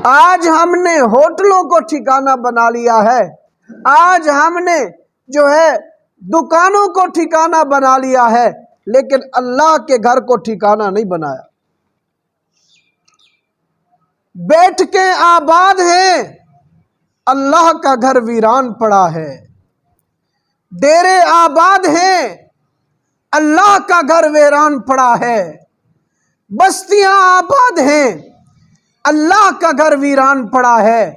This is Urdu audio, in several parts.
آج ہم نے ہوٹلوں کو ٹھکانہ بنا لیا ہے، آج ہم نے جو ہے دکانوں کو ٹھکانہ بنا لیا ہے، لیکن اللہ کے گھر کو ٹھکانہ نہیں بنایا۔ بیٹھ کے آباد ہیں، اللہ کا گھر ویران پڑا ہے۔ ڈیرے آباد ہیں، اللہ کا گھر ویران پڑا ہے۔ بستیاں آباد ہیں، اللہ کا گھر ویران پڑا ہے۔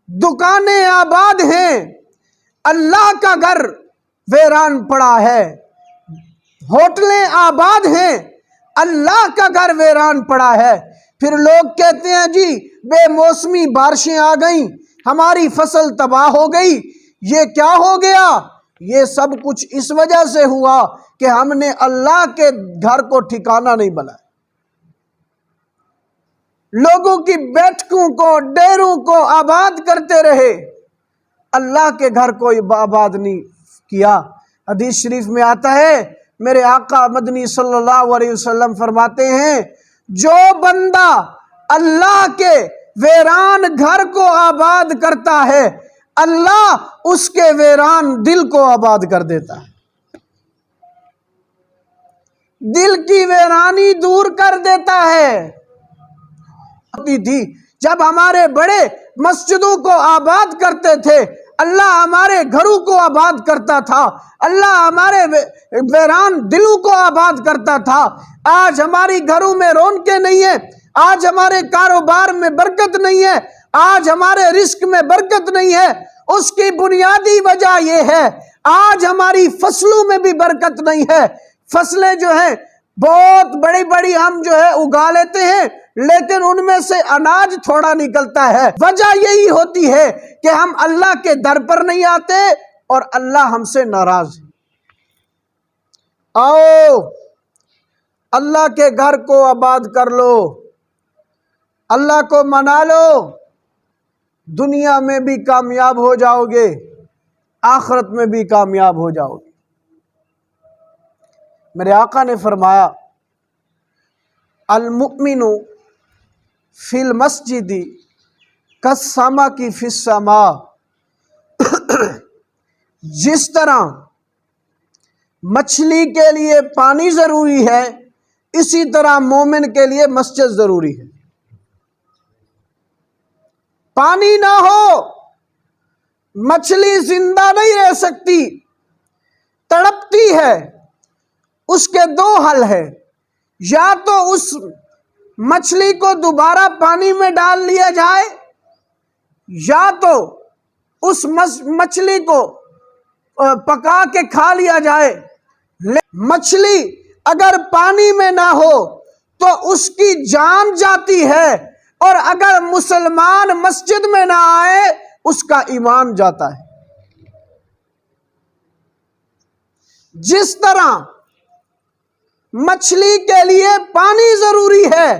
دکانیں آباد ہیں، اللہ کا گھر ویران پڑا ہے۔ ہوٹلیں آباد ہیں، اللہ کا گھر ویران پڑا ہے۔ پھر لوگ کہتے ہیں جی بے موسمی بارشیں آ گئیں، ہماری فصل تباہ ہو گئی۔ یہ کیا ہو گیا؟ یہ سب کچھ اس وجہ سے ہوا کہ ہم نے اللہ کے گھر کو ٹھکانہ نہیں بنایا۔ لوگوں کی بیٹھکوں کو، ڈیروں کو آباد کرتے رہے، اللہ کے گھر کو آباد نہیں کیا۔ حدیث شریف میں آتا ہے، میرے آقا مدنی صلی اللہ علیہ وسلم فرماتے ہیں، جو بندہ اللہ کے ویران گھر کو آباد کرتا ہے، اللہ اس کے ویران دل کو آباد کر دیتا ہے، دل کی ویرانی دور کر دیتا ہے۔ تھی جب ہمارے بڑے مسجدوں کو آباد کرتے تھے، اللہ ہمارے گھروں کو آباد کرتا تھا، اللہ ہمارے ویران دلوں کو آباد کرتا تھا۔ آج ہماری گھروں میں رونقیں نہیں ہیں، آج ہمارے کاروبار میں برکت نہیں ہے، آج ہمارے رزق میں برکت نہیں ہے۔ اس کی بنیادی وجہ یہ ہے، آج ہماری فصلوں میں بھی برکت نہیں ہے۔ فصلیں جو ہیں بہت بڑی بڑی ہم جو ہے اگا لیتے ہیں، لیکن ان میں سے اناج تھوڑا نکلتا ہے۔ وجہ یہی ہوتی ہے کہ ہم اللہ کے در پر نہیں آتے اور اللہ ہم سے ناراض ہے۔ آؤ اللہ کے گھر کو آباد کر لو، اللہ کو منا لو، دنیا میں بھی کامیاب ہو جاؤ گے، آخرت میں بھی کامیاب ہو جاؤ گے۔ میرے آقا نے فرمایا، المؤمن فی المسجد کالسمک فی السماء، جس طرح مچھلی کے لیے پانی ضروری ہے، اسی طرح مومن کے لیے مسجد ضروری ہے۔ پانی نہ ہو مچھلی زندہ نہیں رہ سکتی، تڑپتی ہے۔ اس کے دو حل ہیں، یا تو اس مچھلی کو دوبارہ پانی میں ڈال لیا جائے، یا تو اس مچھلی کو پکا کے کھا لیا جائے۔ مچھلی اگر پانی میں نہ ہو تو اس کی جان جاتی ہے، اور اگر مسلمان مسجد میں نہ آئے اس کا ایمان جاتا ہے۔ جس طرح مچھلی کے لیے پانی ضروری ہے،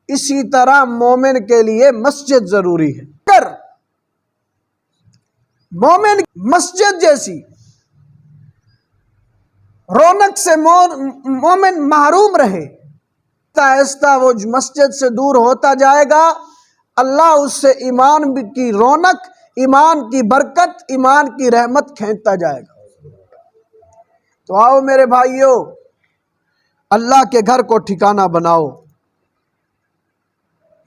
اسی طرح مومن کے لیے مسجد ضروری ہے۔ اگر مومن مسجد جیسی رونق سے مومن محروم رہے، آہستہ وہ مسجد سے دور ہوتا جائے گا، اللہ اس سے ایمان کی رونق، ایمان کی برکت، ایمان کی رحمت کھینچتا جائے گا۔ تو آؤ میرے بھائیو، اللہ کے گھر کو ٹھکانہ بناؤ۔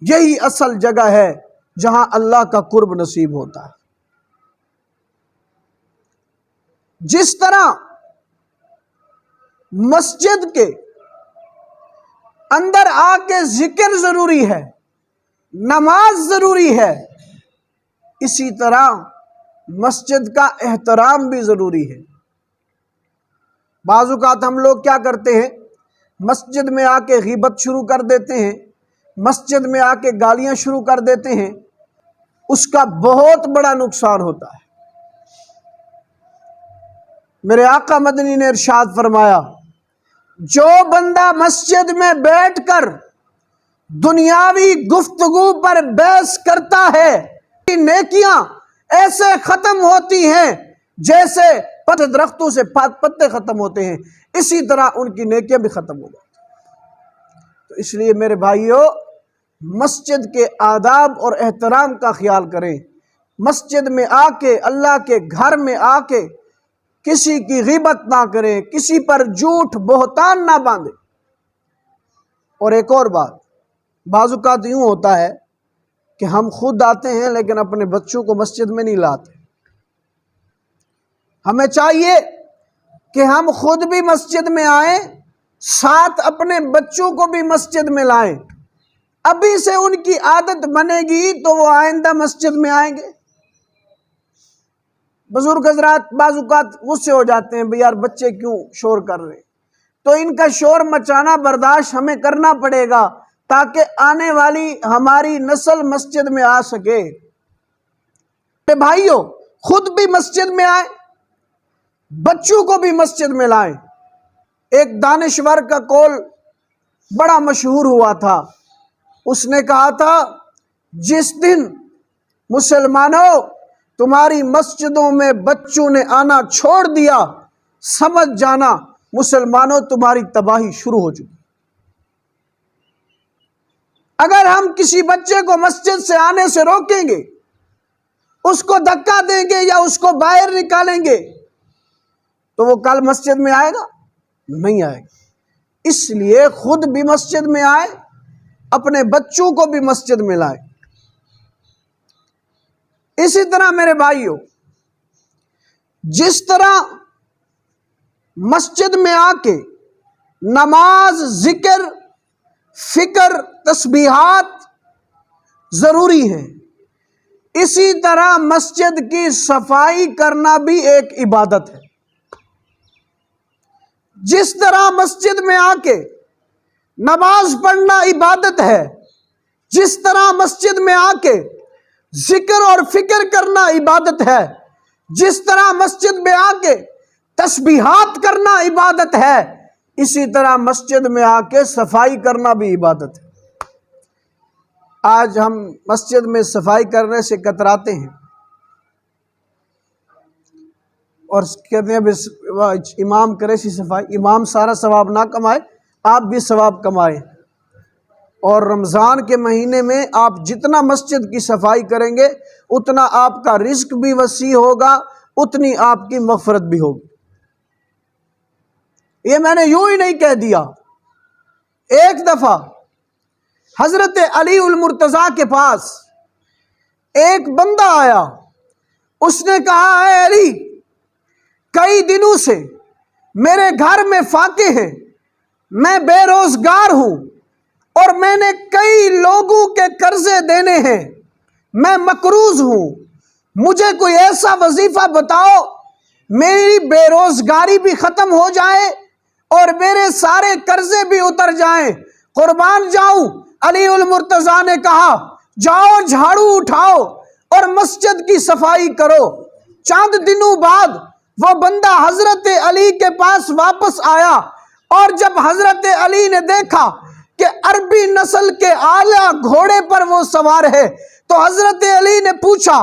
یہی اصل جگہ ہے جہاں اللہ کا قرب نصیب ہوتا ہے۔ جس طرح مسجد کے اندر آ کے ذکر ضروری ہے، نماز ضروری ہے، اسی طرح مسجد کا احترام بھی ضروری ہے۔ بعض اوقات ہم لوگ کیا کرتے ہیں، مسجد میں آ کے غیبت شروع کر دیتے ہیں، مسجد میں آ کے گالیاں شروع کر دیتے ہیں، اس کا بہت بڑا نقصان ہوتا ہے۔ میرے آقا مدنی نے ارشاد فرمایا، جو بندہ مسجد میں بیٹھ کر دنیاوی گفتگو پر بحث کرتا ہے، نیکیاں ایسے ختم ہوتی ہیں جیسے درختوں سے پتے ختم ہوتے ہیں، اسی طرح ان کی نیکیاں بھی ختم ہو جاتی ہیں۔ تو اس لیے میرے بھائیو، مسجد کے آداب اور احترام کا خیال کریں، مسجد میں آ کے، اللہ کے گھر میں آ کے کسی کی غیبت نہ کریں، کسی پر جھوٹ بہتان نہ باندھیں۔ اور ایک اور بات، بعض اوقات یوں ہوتا ہے کہ ہم خود آتے ہیں لیکن اپنے بچوں کو مسجد میں نہیں لاتے۔ ہمیں چاہیے کہ ہم خود بھی مسجد میں آئیں، ساتھ اپنے بچوں کو بھی مسجد میں لائیں۔ ابھی سے ان کی عادت بنے گی تو وہ آئندہ مسجد میں آئیں گے۔ بزرگ حضرات بعض اوقات غصے ہو جاتے ہیں، بھئی یار بچے کیوں شور کر رہے ہیں، تو ان کا شور مچانا برداشت ہمیں کرنا پڑے گا تاکہ آنے والی ہماری نسل مسجد میں آ سکے۔ بھائیو، خود بھی مسجد میں آئیں، بچوں کو بھی مسجد میں لائیں۔ ایک دانشور کا قول بڑا مشہور ہوا تھا، اس نے کہا تھا، جس دن مسلمانوں تمہاری مسجدوں میں بچوں نے آنا چھوڑ دیا، سمجھ جانا مسلمانوں تمہاری تباہی شروع ہو چکی۔ اگر ہم کسی بچے کو مسجد سے آنے سے روکیں گے، اس کو دھکا دیں گے یا اس کو باہر نکالیں گے، تو وہ کل مسجد میں آئے گا؟ نہیں آئے گا۔ اس لیے خود بھی مسجد میں آئے، اپنے بچوں کو بھی مسجد میں لائے۔ اسی طرح میرے بھائیوں، جس طرح مسجد میں آ کے نماز، ذکر، فکر، تسبیحات ضروری ہیں، اسی طرح مسجد کی صفائی کرنا بھی ایک عبادت ہے۔ جس طرح مسجد میں آ کے نماز پڑھنا عبادت ہے، جس طرح مسجد میں آ کے ذکر اور فکر کرنا عبادت ہے، جس طرح مسجد میں آ کے تسبیحات کرنا عبادت ہے، اسی طرح مسجد میں آ کے صفائی کرنا بھی عبادت ہے۔ آج ہم مسجد میں صفائی کرنے سے کتراتے ہیں اور کہتے ہیں امام کرے سی صفائی۔ امام سارا ثواب نہ کمائے، آپ بھی ثواب کمائیں۔ اور رمضان کے مہینے میں آپ جتنا مسجد کی صفائی کریں گے، اتنا آپ کا رزق بھی وسیع ہوگا، اتنی آپ کی مغفرت بھی ہوگی۔ یہ میں نے یوں ہی نہیں کہہ دیا۔ ایک دفعہ حضرت علی المرتضیٰ کے پاس ایک بندہ آیا، اس نے کہا، اے علی، کئی دنوں سے میرے گھر میں فاقے ہیں، میں بے روزگار ہوں اور میں نے کئی لوگوں کے قرضے دینے ہیں، میں مقروض ہوں، مجھے کوئی ایسا وظیفہ بتاؤ میری بے روزگاری بھی ختم ہو جائے اور میرے سارے قرضے بھی اتر جائیں، قربان جاؤں۔ علی المرتضیٰ نے کہا، جاؤ جھاڑو اٹھاؤ اور مسجد کی صفائی کرو۔ چند دنوں بعد وہ بندہ حضرت علی کے پاس واپس آیا، اور جب حضرت علی نے دیکھا کہ عربی نسل کے اعلیٰ گھوڑے پر وہ سوار ہے، تو حضرت علی نے پوچھا،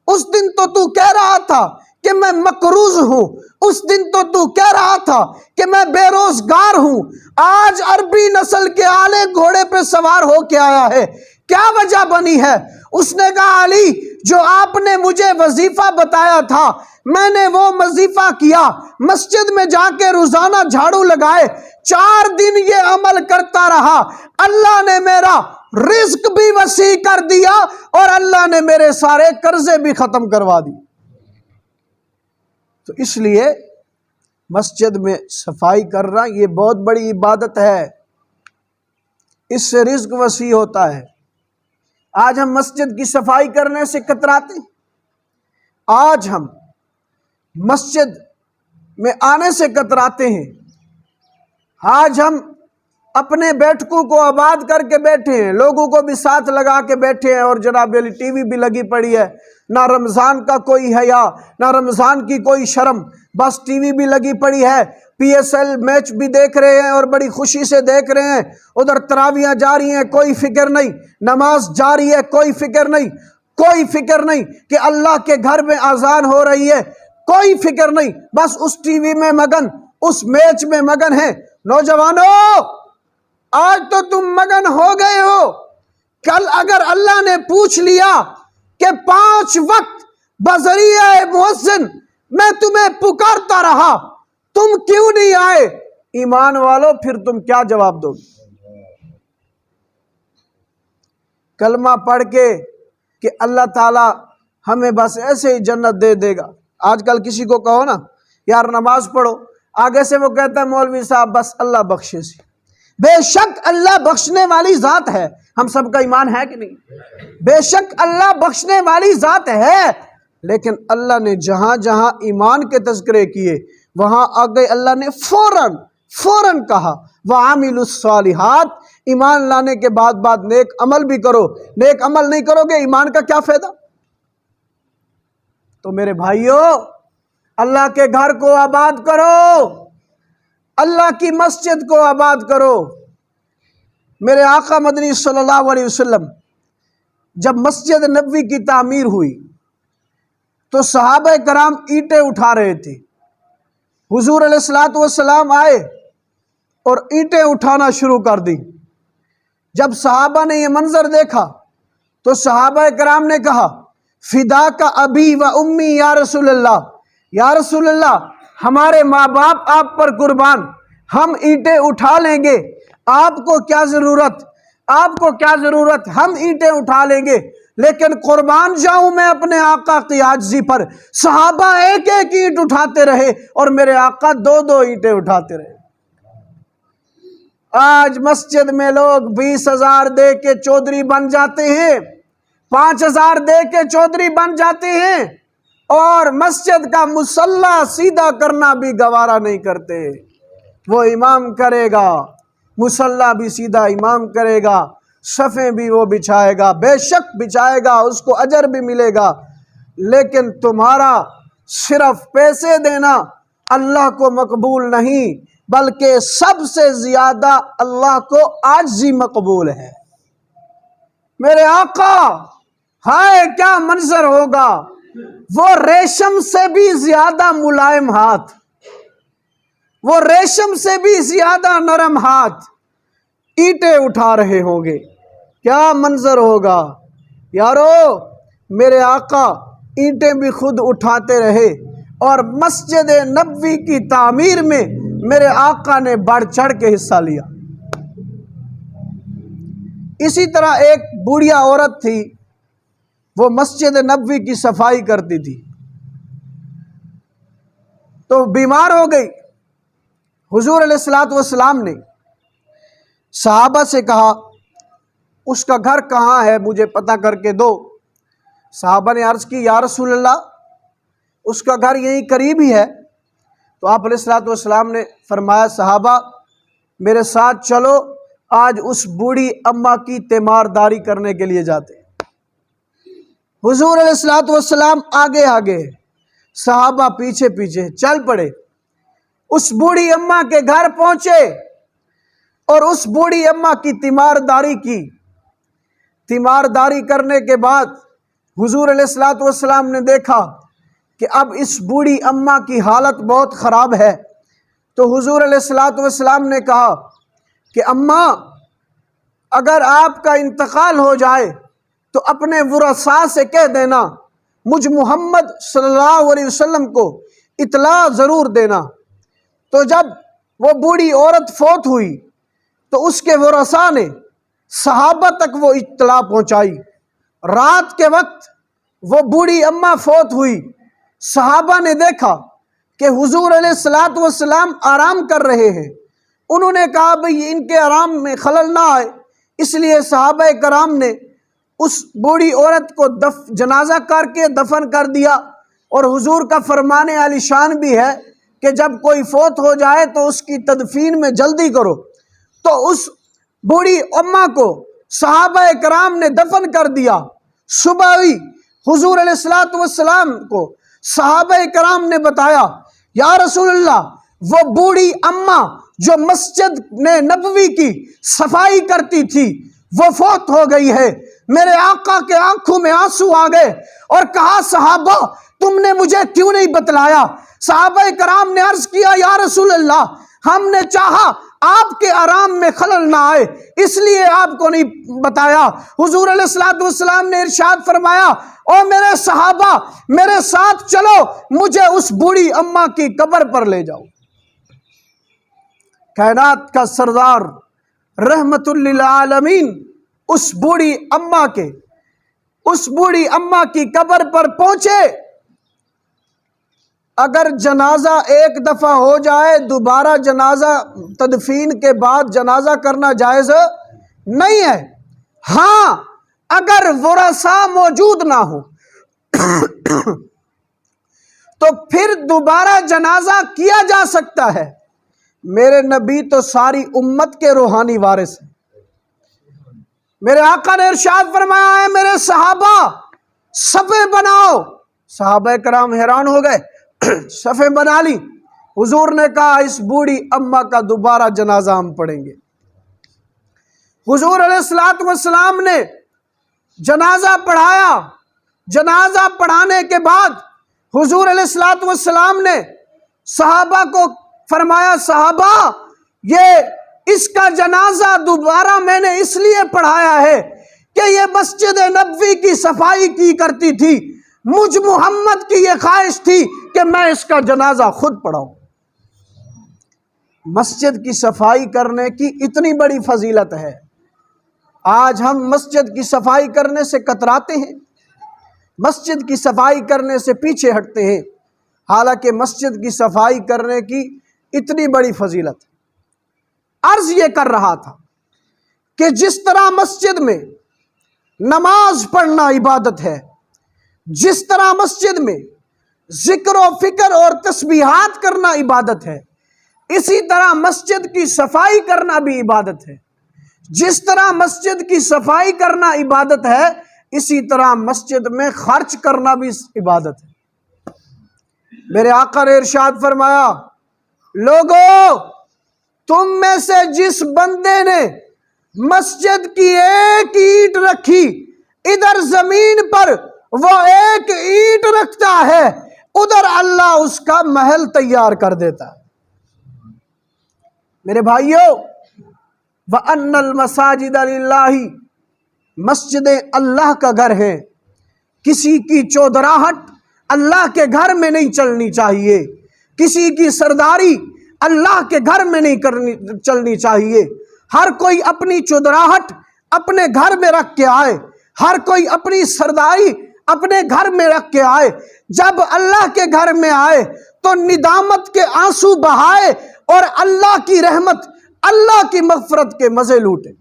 اس دن تو کہہ رہا تھا کہ میں مقروض ہوں، اس دن تو کہہ رہا تھا کہ میں بے روزگار ہوں، آج عربی نسل کے اعلیٰ گھوڑے پہ سوار ہو کے آیا ہے، کیا وجہ بنی ہے؟ اس نے کہا، علی، جو آپ نے مجھے وظیفہ بتایا تھا میں نے وہ وظیفہ کیا، مسجد میں جا کے روزانہ جھاڑو لگائے، 4 دن یہ عمل کرتا رہا، اللہ نے میرا رزق بھی وسیع کر دیا اور اللہ نے میرے سارے قرضے بھی ختم کروا دی۔ تو اس لیے مسجد میں صفائی کرنا یہ بہت بڑی عبادت ہے، اس سے رزق وسیع ہوتا ہے۔ آج ہم مسجد کی صفائی کرنے سے کتراتے ہیں، آج ہم مسجد میں آنے سے کتراتے ہیں، آج ہم اپنے بیٹھکوں کو آباد کر کے بیٹھے ہیں، لوگوں کو بھی ساتھ لگا کے بیٹھے ہیں، اور جناب علی ٹی وی بھی لگی پڑی ہے، نہ رمضان کا کوئی حیا، نہ رمضان کی کوئی شرم، بس ٹی وی بھی لگی پڑی ہے، پی ایس ایل میچ بھی دیکھ رہے ہیں اور بڑی خوشی سے دیکھ رہے ہیں، ادھر تراویحاں جاری ہیں، کوئی فکر نہیں، نماز جاری ہے، کوئی فکر نہیں، کوئی فکر نہیں کہ اللہ کے گھر میں اذان ہو رہی ہے، کوئی فکر نہیں، بس اس ٹی وی میں مگن، اس میچ میں مگن ہے۔ نوجوانوں، آج تو تم مگن ہو گئے ہو کل اگر اللہ نے پوچھ لیا کہ 5 وقت بذریعہ مؤذن میں تمہیں پکارتا رہا، تم کیوں نہیں آئے؟ ایمان والو پھر تم کیا جواب دو گے؟ کلمہ پڑھ کے کہ اللہ تعالیٰ ہمیں بس ایسے ہی جنت دے دے گا۔ آج کل کسی کو کہو نا یار نماز پڑھو، آگے سے وہ کہتا ہے مولوی صاحب بس اللہ بخشے سی۔ بے شک اللہ بخشنے والی ذات ہے، ہم سب کا ایمان ہے کہ نہیں؟ بے شک اللہ بخشنے والی ذات ہے، لیکن اللہ نے جہاں جہاں ایمان کے تذکرے کیے وہاں آگے اللہ نے فوراً کہا وَعَمِلُوا الصَّالِحَاتِ، ایمان لانے کے بعد نیک عمل بھی کرو۔ نیک عمل نہیں کرو گے ایمان کا کیا فائدہ؟ تو میرے بھائیو، اللہ کے گھر کو آباد کرو، اللہ کی مسجد کو آباد کرو۔ میرے آقا مدنی صلی اللہ علیہ وسلم جب مسجد نبوی کی تعمیر ہوئی تو صحابہ کرام اینٹیں اٹھا رہے تھے۔ حضور علیہ السلام آئے اور اینٹیں اٹھانا شروع کر دی۔ جب صحابہ نے یہ منظر دیکھا تو صحابہ کرام نے کہا فداک ابی و امی یا رسول اللہ، یا رسول اللہ ہمارے ماں باپ آپ پر قربان، ہم اینٹیں اٹھا لیں گے، آپ کو کیا ضرورت، ہم اینٹیں اٹھا لیں گے، لیکن قربان جاؤں میں اپنے آقا کی عاجزی پر۔ صحابہ ایک ایک اینٹ اٹھاتے رہے اور میرے آقا 2 اینٹیں اٹھاتے رہے۔ آج مسجد میں لوگ 20,000 دے کے چودھری بن جاتے ہیں، 5,000 دے کے چودھری بن جاتے ہیں، اور مسجد کا مصلی سیدھا کرنا بھی گوارا نہیں کرتے۔ وہ امام کرے گا، مصلی بھی سیدھا امام کرے گا، صفیں بھی وہ بچھائے گا، بے شک بچھائے گا، اس کو اجر بھی ملے گا، لیکن تمہارا صرف پیسے دینا اللہ کو مقبول نہیں، بلکہ سب سے زیادہ اللہ کو عاجزی مقبول ہے۔ میرے آقا ہائے کیا منظر ہوگا، وہ ریشم سے بھی زیادہ ملائم ہاتھ، وہ ریشم سے بھی زیادہ نرم ہاتھ اینٹیں اٹھا رہے ہوں گے، کیا منظر ہوگا یارو۔ میرے آقا اینٹیں بھی خود اٹھاتے رہے، اور مسجد نبوی کی تعمیر میں میرے آقا نے بڑھ چڑھ کے حصہ لیا۔ اسی طرح ایک بوڑھیا عورت تھی، وہ مسجد نبوی کی صفائی کرتی تھی، تو بیمار ہو گئی۔ حضور علیہ السلام نے صحابہ سے کہا اس کا گھر کہاں ہے، مجھے پتہ کر کے دو۔ صحابہ نے عرض کی یا رسول اللہ اس کا گھر یہیں قریب ہی ہے۔ تو آپ علیہ السلام نے فرمایا صحابہ میرے ساتھ چلو، آج اس بوڑھی اماں کی تیمارداری کرنے کے لیے جاتے ہیں۔ حضور علیہ السلام آگے آگے، صحابہ پیچھے پیچھے چل پڑے، اس بوڑھی اماں کے گھر پہنچے اور اس بوڑھی اماں کی تیمارداری کی۔ تیمارداری کرنے کے بعد حضور علیہ السلام نے دیکھا کہ اب اس بوڑھی اماں کی حالت بہت خراب ہے، تو حضور علیہ السلام نے کہا کہ اماں اگر آپ کا انتقال ہو جائے تو اپنے ورثاء سے کہہ دینا مجھ محمد صلی اللہ علیہ وسلم کو اطلاع ضرور دینا۔ تو جب وہ بوڑھی عورت فوت ہوئی تو اس کے ورثاء نے صحابہ تک وہ اطلاع پہنچائی۔ رات کے وقت وہ بوڑھی اماں فوت ہوئی، صحابہ نے دیکھا کہ حضور علیہ السلام آرام کر رہے ہیں۔ انہوں نے کہا بھئی ان کے آرام میں خلل نہ آئے، اس لیے صحابہ کرام نے اس بوڑھی عورت کو جنازہ کر کے دفن کر دیا۔ اور حضور کا فرمان عالی شان بھی ہے کہ جب کوئی فوت ہو جائے تو اس کی تدفین میں جلدی کرو۔ تو اس بوڑھی اماں کو صحابہ کرام نے دفن کر دیا۔ صبح ہوئی، حضور علیہ السلام کو صحابہ کرام نے بتایا یا رسول اللہ وہ بوڑھی اماں جو مسجد نبوی کی صفائی کرتی تھی وہ فوت ہو گئی ہے۔ میرے آقا کے آنکھوں میں آنسو آ گئے اور کہا صحابہ تم نے مجھے کیوں نہیں بتلایا؟ صحابہ کرام نے عرض کیا یا رسول اللہ ہم نے چاہا آپ کے آرام میں خلل نہ آئے، اس لیے آپ کو نہیں بتایا۔ حضور علیہ الصلوۃ والسلام نے ارشاد فرمایا، او میرے صحابہ میرے ساتھ چلو، مجھے اس بوڑھی اماں کی قبر پر لے جاؤ۔ کائنات کا سردار رحمت للعالمین اس بوڑھی اماں کی قبر پر پہنچے۔ اگر جنازہ ایک دفعہ ہو جائے، دوبارہ جنازہ تدفین کے بعد جنازہ کرنا جائز نہیں ہے۔ ہاں اگر ورثاء موجود نہ ہو تو پھر دوبارہ جنازہ کیا جا سکتا ہے۔ میرے نبی تو ساری امت کے روحانی وارث ہیں۔ میرے آقا نے ارشاد فرمایا ہے، میرے صحابہ صفیں بناؤ۔ صحابہ کرام حیران ہو گئے، صفیں بنا لی۔ حضور نے کہا اس بوڑھی اماں کا دوبارہ جنازہ ہم پڑھیں گے۔ حضور علیہ الصلوۃ والسلام نے جنازہ پڑھایا۔ جنازہ پڑھانے کے بعد حضور علیہ الصلوۃ والسلام نے صحابہ کو فرمایا، صحابہ یہ اس کا جنازہ دوبارہ میں نے اس لیے پڑھایا ہے کہ یہ مسجد نبوی کی صفائی کی کرتی تھی، مجھ محمد کی یہ خواہش تھی کہ میں اس کا جنازہ خود پڑھاؤں۔ مسجد کی صفائی کرنے کی اتنی بڑی فضیلت ہے، آج ہم مسجد کی صفائی کرنے سے کتراتے ہیں، مسجد کی صفائی کرنے سے پیچھے ہٹتے ہیں، حالانکہ مسجد کی صفائی کرنے کی اتنی بڑی فضیلت ہے۔ عرض یہ کر رہا تھا کہ جس طرح مسجد میں نماز پڑھنا عبادت ہے، جس طرح مسجد میں ذکر و فکر اور تسبیحات کرنا عبادت ہے، اسی طرح مسجد کی صفائی کرنا بھی عبادت ہے۔ جس طرح مسجد کی صفائی کرنا عبادت ہے، اسی طرح مسجد میں خرچ کرنا بھی عبادت ہے۔ میرے آقا نے ارشاد فرمایا، لوگو تم میں سے جس بندے نے مسجد کی ایک اینٹ رکھی، ادھر زمین پر وہ ایک اینٹ رکھتا ہے، ادھر اللہ اس کا محل تیار کر دیتا ہے۔ میرے بھائیوں، وَأَنَّ الْمَسَاجِدَ لِلَّهِ، مسجدیں اللہ کا گھر ہے۔ کسی کی چودراہٹ اللہ کے گھر میں نہیں چلنی چاہیے، کسی کی سرداری اللہ کے گھر میں نہیں چلنی چاہیے۔ ہر کوئی اپنی چودراہٹ اپنے گھر میں رکھ کے آئے، ہر کوئی اپنی سرداری اپنے گھر میں رکھ کے آئے۔ جب اللہ کے گھر میں آئے تو ندامت کے آنسو بہائے اور اللہ کی رحمت، اللہ کی مغفرت کے مزے لوٹے۔